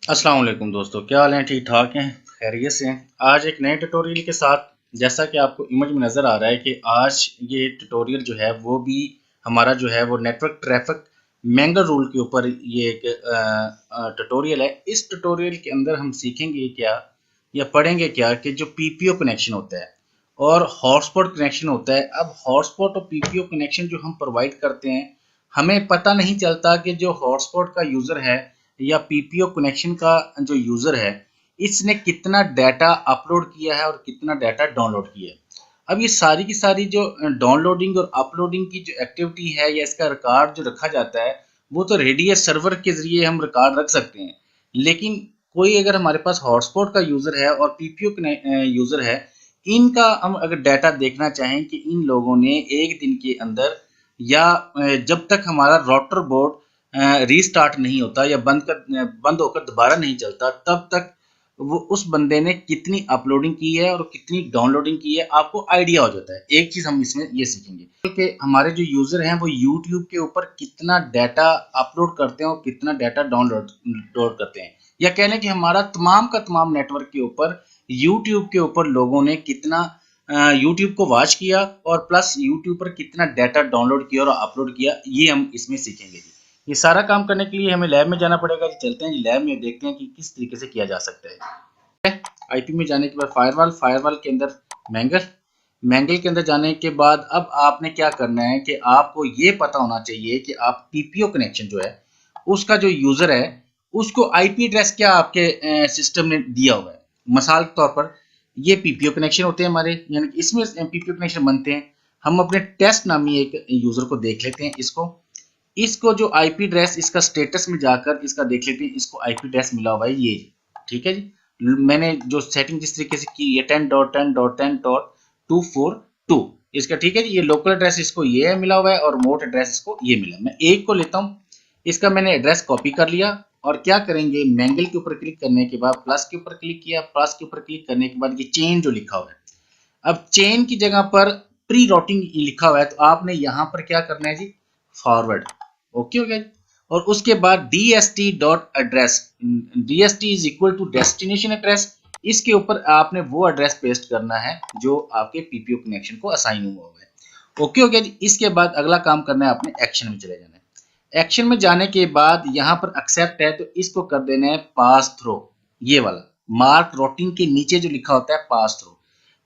अस्सलाम वालेकुम दोस्तों, क्या हाल है? ठीक ठाक हैं, खैरियत से हैं। आज एक नए ट्यूटोरियल के साथ, जैसा कि आपको इमेज में नज़र आ रहा है कि आज ये ट्यूटोरियल जो है वो भी हमारा जो है वो नेटवर्क ट्रैफिक मैंगल रूल के ऊपर ये एक ट्यूटोरियल है। इस ट्यूटोरियल के अंदर हम सीखेंगे क्या या पढ़ेंगे क्या कि जो पीपीओ कनेक्शन होता है और हॉटस्पॉट कनेक्शन होता है। अब हॉटस्पॉट और पीपीओ कनेक्शन जो हम प्रोवाइड करते हैं, हमें पता नहीं चलता कि जो हॉटस्पॉट का यूज़र है या पीपीओ कनेक्शन का जो यूज़र है, इसने कितना डाटा अपलोड किया है और कितना डाटा डाउनलोड किया है। अब ये सारी की सारी जो डाउनलोडिंग और अपलोडिंग की जो एक्टिविटी है या इसका रिकॉर्ड जो रखा जाता है, वो तो रेडियस सर्वर के ज़रिए हम रिकॉर्ड रख सकते हैं। लेकिन कोई अगर हमारे पास हॉटस्पॉट का यूज़र है और पीपीओ यूज़र है, इनका हम अगर डाटा देखना चाहें कि इन लोगों ने एक दिन के अंदर या जब तक हमारा राउटर बोर्ड रीस्टार्ट नहीं होता या बंद होकर दोबारा नहीं चलता, तब तक वो उस बंदे ने कितनी अपलोडिंग की है और कितनी डाउनलोडिंग की है, आपको आइडिया हो जाता है। एक चीज हम इसमें ये सीखेंगे कि हमारे जो यूजर हैं वो यूट्यूब के ऊपर कितना डाटा अपलोड करते हैं और कितना डाटा डाउनलोड करते हैं, या कह लें कि हमारा तमाम का तमाम नेटवर्क के ऊपर यूट्यूब के ऊपर लोगों ने कितना यूट्यूब को वॉच किया और प्लस यूट्यूब पर कितना डाटा डाउनलोड किया और अपलोड किया, ये हम इसमें सीखेंगे जी। ये सारा काम करने के लिए हमें लैब में जाना पड़ेगा जी। चलते हैं जी लैब में, देखते हैं कि किस तरीके से किया जा सकता है। आईपी में जाने के बाद फायरवॉल, फायरवॉल के अंदर मैंगल, मैंगल के अंदर जाने के बाद अब आपने क्या करना है कि आपको ये पता होना चाहिए कि आप पीपीओ कनेक्शन जो है उसका जो यूजर है उसको आईपी एड्रेस क्या आपके सिस्टम ने दिया हुआ है। मिसाल के तौर पर ये पीपीओ कनेक्शन होते हैं हमारे, यानी कि इसमें पीपीओ कनेक्शन बनते हैं। हम अपने टेस्ट नामी एक यूजर को देख लेते हैं। इसको जो आईपी एड्रेस इसका स्टेटस में जाकर इसका देख लेते हैं, इसको आईपी एड्रेस मिला हुआ है ये, ठीक है जी। मैंने जो सेटिंग जिस तरीके से की है 10.10.10.242 इसका, ठीक है जी। ये लोकल एड्रेस इसको ये है मिला हुआ है और मोट एड्रेस इसको ये मिला। मैं एक को लेता हूँ, इसका मैंने एड्रेस कॉपी कर लिया और क्या करेंगे, मैंगल के ऊपर क्लिक करने के बाद प्लस के ऊपर क्लिक किया, प्लस के ऊपर क्लिक करने के बाद ये चेन जो लिखा हुआ है, अब चेन की जगह पर प्री राउटिंग लिखा हुआ है, तो आपने यहां पर क्या करना है जी, फॉरवर्ड। ओके हो गया जी। और उसके बाद DST dot address, DST is equal to destination address, इसके ऊपर आपने वो एड्रेस पेस्ट करना है जो आपके पीपीओ कनेक्शन को असाइन हुआ है। ओके हो गया जी। इसके बाद अगला काम करना है, आपने एक्शन में चले जाना है। एक्शन में जाने के बाद यहां पर एक्सेप्ट है तो इसको कर देना है पास थ्रो, ये वाला मार्क राउटिंग के नीचे जो लिखा होता है पास थ्रो,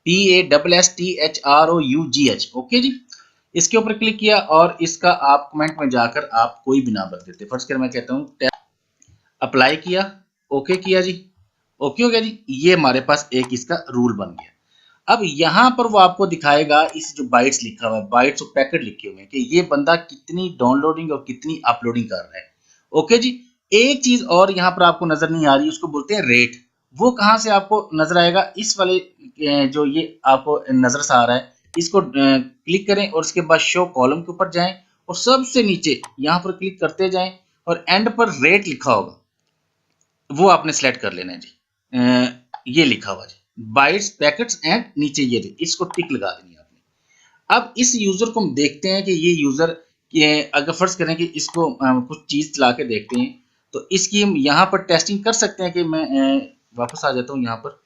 PASSTHROUGH। ओके जी। इसके ऊपर क्लिक किया और इसका आप कमेंट में जाकर आप कोई भी नाम रख देते। फर्स्ट कर मैं कहता हूँ अप्लाई किया, ओके किया जी। ओके हो गया जी। ये हमारे पास एक इसका रूल बन गया। अब यहां पर वो आपको दिखाएगा इस जो बाइट्स लिखा हुआ है, बाइट्स और पैकेट लिखे हुए हैं कि ये बंदा कितनी डाउनलोडिंग और कितनी अपलोडिंग कर रहा है। ओके जी। एक चीज और यहां पर आपको नजर नहीं आ रही, उसको बोलते हैं रेट। वो कहां से आपको नजर आएगा, इस वाले जो ये आपको नजर आ रहा है, इसको क्लिक करें और उसके बाद शो कॉलम के ऊपर जाएं और सबसे नीचे यहां पर क्लिक करते जाएं और एंड पर रेट लिखा होगा, वो आपने सेलेक्ट कर लेना है जी। ये लिखा हुआ जी बाइट्स पैकेट्स एंड नीचे ये जी, इसको टिक लगा देनी है आपने। अब इस यूजर को हम देखते हैं कि ये यूजर अगर फर्ज करें कि इसको कुछ चीज चला के देखते हैं, तो इसकी हम यहाँ पर टेस्टिंग कर सकते हैं कि मैं वापस आ जाता हूँ यहाँ पर।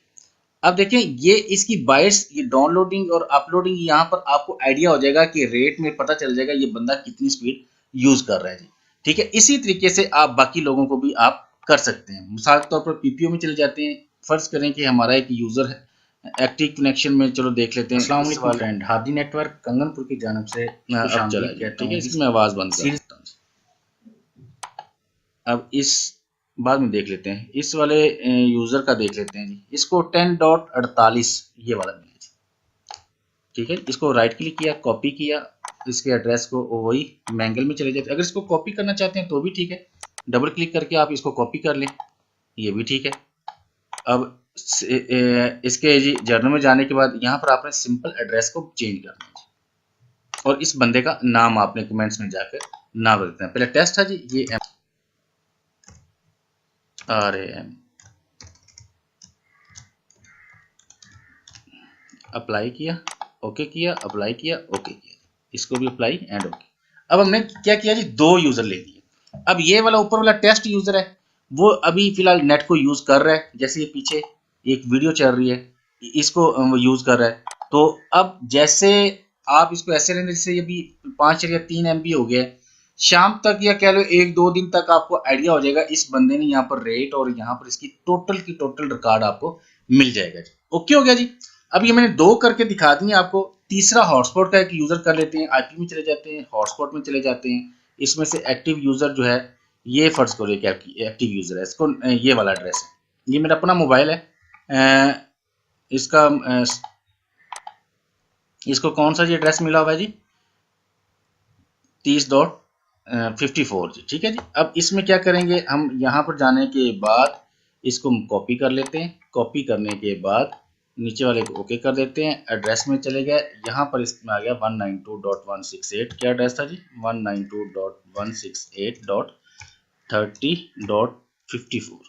अब देखें ये इसकी बाइट्स, ये डाउनलोडिंग और अपलोडिंग, यहाँ पर आपको आइडिया हो जाएगा कि रेट में पता चल जाएगा ये बंदा कितनी स्पीड यूज कर रहा है जी। ठीक है, इसी तरीके से आप बाकी लोगों को भी आप कर सकते हैं। मिसाल के तौर पर पीपीओ में चले जाते हैं। फर्ज करें कि हमारा एक यूजर है एक्टिव कनेक्शन में, चलो देख लेते हैं। अस्सलाम वालेकुम फ्रेंड, हादी नेटवर्क कंगनपुर की जानब से अब चला जी, ठीक है। इसमें आवाज बंद कर देता हूं। अब इस बाद में देख लेते हैं, इस वाले यूजर का देख लेते हैं जी। इसको 10.48 ये वाला मिला जी, ठीक है। इसको राइट क्लिक किया, कॉपी किया, इसके एड्रेस को वही मैंगल में चले जाते। अगर इसको कॉपी करना चाहते हैं तो भी ठीक है, डबल क्लिक करके आप इसको कॉपी कर लें, ये भी ठीक है। अब इसके जी जर्नल में जाने के बाद यहाँ पर आपने सिंपल एड्रेस को चेंज करना है और इस बंदे का नाम आपने कमेंट्स में जाकर नाम रखना है। पहले टेस्ट है जी, ये RAM, अप्लाई किया, ओके किया, अप्लाई किया, ओके किया, इसको भी अप्लाई एंड ओके। अब हमने क्या किया जी, दो यूजर ले लिए। अब ये वाला ऊपर वाला टेस्ट यूजर है, वो अभी फिलहाल नेट को यूज कर रहा है, जैसे ये पीछे एक वीडियो चल रही है, इसको वो यूज कर रहा है। तो अब जैसे आप इसको ऐसे रहने, जैसे ये भी 5 या 3 MB हो गया, शाम तक या कह लो 1-2 दिन तक आपको आइडिया हो जाएगा इस बंदे ने यहाँ पर रेट और यहाँ पर इसकी टोटल की टोटल रिकॉर्ड आपको मिल जाएगा जी। ओके हो गया जी। अब ये मैंने 2 करके दिखा दी आपको। तीसरा हॉटस्पॉट का एक यूजर कर लेते हैं, आईपी में चले जाते हैं, हॉटस्पॉट में चले जाते हैं। इसमें से एक्टिव यूजर जो है, ये फर्ज करो एक एक्टिव यूजर है, इसको ये वाला एड्रेस है, ये मेरा अपना मोबाइल है, इसका इसको कौन सा जी एड्रेस मिला हुआ है जी, 30.54 जी, ठीक है जी। अब इसमें क्या करेंगे हम, यहाँ पर जाने के बाद इसको हम कॉपी कर लेते हैं। कॉपी करने के बाद नीचे वाले को ओके कर देते हैं, एड्रेस में चले गए, यहाँ पर इसमें आ गया 192.168, क्या एड्रेस था जी, 192.168.30.54,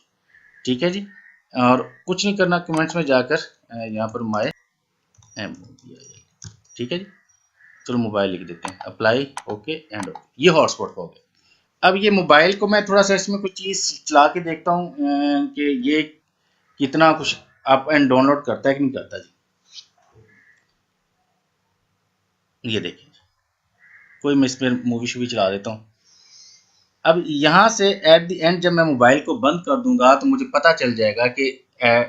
ठीक है जी। और कुछ नहीं करना, कमेंट्स में जाकर यहाँ पर माय एम, ठीक है जी। चलो मोबाइल लिख देते हैं, अप्लाई, ओके एंड ओके, ये हॉटस्पॉट हो गया। अब ये मोबाइल को मैं थोड़ा सा इसमें कुछ चीज़ चला के देखता हूँ कि ये कितना कुछ अप एंड डाउनलोड करता है कि नहीं करता जी। ये देखिए, कोई मैं इसमें मूवी शूवी चला देता हूँ। अब यहाँ से एट द एंड जब मैं मोबाइल को बंद कर दूंगा तो मुझे पता चल जाएगा कि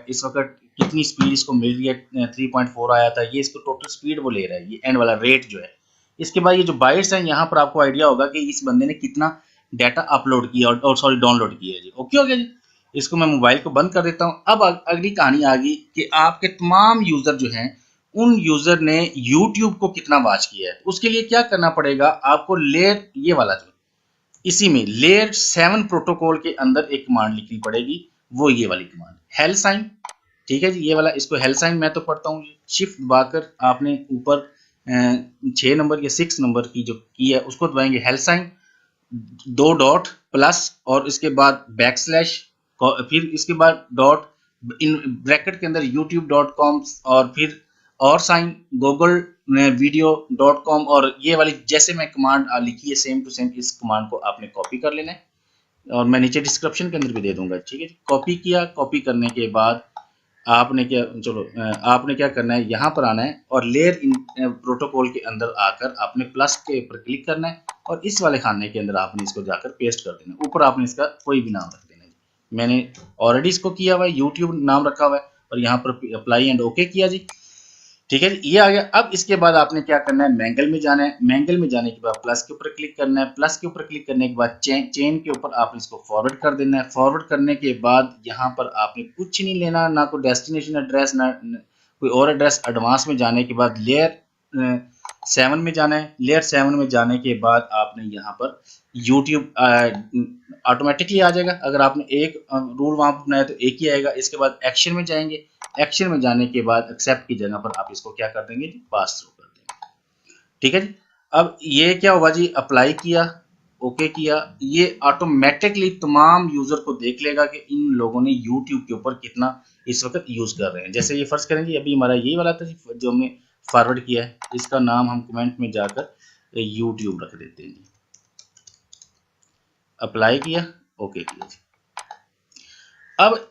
इस वक्त कितनी स्पीड इसको मिल रही है। 3.4 आया था, ये इसको टोटल स्पीड वो ले रहा है, ये एंड वाला रेट जो है। इसके बाद ये जो बाइट्स हैं, यहाँ पर आपको आइडिया होगा कि इस बंदे ने कितना डाटा अपलोड किया और सॉरी डाउनलोड किया है जी। ओके हो गया जी। इसको मैं मोबाइल को बंद कर देता हूँ। अब अगली कहानी आ गई कि आपके तमाम यूजर जो हैं, उन यूजर ने यूट्यूब को कितना वॉच किया है। उसके लिए क्या करना पड़ेगा आपको, लेयर ये वाला जो इसी में लेयर 7 प्रोटोकॉल के अंदर एक कमांड लिखनी पड़ेगी, वो ये वाली कमांड हेल साइन, ठीक है जी। ये वाला, इसको हेल साइन मैं तो पढ़ता हूँ, शिफ्ट दबाकर आपने ऊपर 6 नंबर या 6 नंबर की जो की है उसको दबाएंगे, हेल साइन 2 डॉट प्लस और इसके बाद बैक स्लैश, फिर इसके बाद डॉट इन ब्रैकेट के अंदर youtube.com और फिर और साइन google-video.com, और ये वाली जैसे मैं कमांड लिखी है सेम टू सेम इस कमांड को आपने कॉपी कर लेना है और मैं नीचे डिस्क्रिप्शन के अंदर भी दे दूंगा, ठीक है। कॉपी किया, कॉपी करने के बाद आपने क्या, चलो आपने क्या करना है, यहाँ पर आना है और लेयर इन प्रोटोकॉल के अंदर आकर आपने प्लस के ऊपर क्लिक करना है और इस वाले खाने के अंदर आपने इसको जाकर पेस्ट कर देना है। ऊपर आपने इसका कोई भी नाम रख देना है। मैंने ऑलरेडी इसको किया हुआ है, यूट्यूब नाम रखा हुआ है और यहाँ पर अप्लाई एंड ओके किया जी, ठीक है जी। ये आ गया। अब इसके बाद आपने क्या करना है, मैंगल में जाना है। मैंगल में जाने के बाद प्लस के ऊपर क्लिक करना है। प्लस के ऊपर क्लिक करने के बाद चेन के ऊपर आपने इसको फॉरवर्ड कर देना है। फॉरवर्ड करने के बाद यहाँ पर आपने कुछ नहीं लेना, ना कोई डेस्टिनेशन एड्रेस, ना कोई और एड्रेस। एडवांस में जाने के बाद लेयर 7 में जाना है। लेयर 7 में जाने के बाद आपने यहाँ पर यूट्यूब ऑटोमेटिकली आ जाएगा। अगर आपने एक रूल वहां पर बनाया तो एक ही आएगा। इसके बाद एक्शन में जाएंगे। एक्शन में जाने के बाद एक्सेप्ट की जगह पर आप इसको क्या कर देंगे, पास थ्रू कर देंगे, ठीक है जी। अब ये क्या हुआ जी, अप्लाई किया, ओके किया, ये ऑटोमेटिकली तमाम यूजर को देख लेगा कि इन लोगों ने यूट्यूब के ऊपर कितना इस वक्त यूज कर रहे हैं। जैसे ये फर्ज करेंगे, अभी हमारा यही वाला था जो हमने फॉरवर्ड किया है, इसका नाम हम कमेंट में जाकर यूट्यूब रख देते हैं। अप्लाई किया, ओके किया जी। अब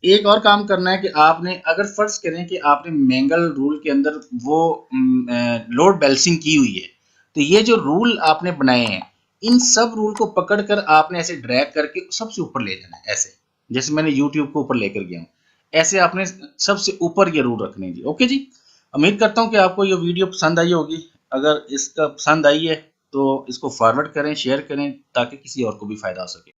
एक और काम करना है कि आपने, अगर फर्ज करें कि आपने मैंगल रूल के अंदर वो लोड बैलेंसिंग की हुई है, तो ये जो रूल आपने बनाए हैं, इन सब रूल को पकड़कर आपने ऐसे ड्रैग करके सबसे ऊपर ले जाना है। ऐसे जैसे मैंने यूट्यूब को ऊपर लेकर गया हूँ, ऐसे आपने सबसे ऊपर ये रूल रखने हैं जी। ओके जी। उम्मीद करता हूँ कि आपको ये वीडियो पसंद आई होगी। अगर इसका पसंद आई है तो इसको फॉरवर्ड करें, शेयर करें, ताकि किसी और को भी फायदा हो सके।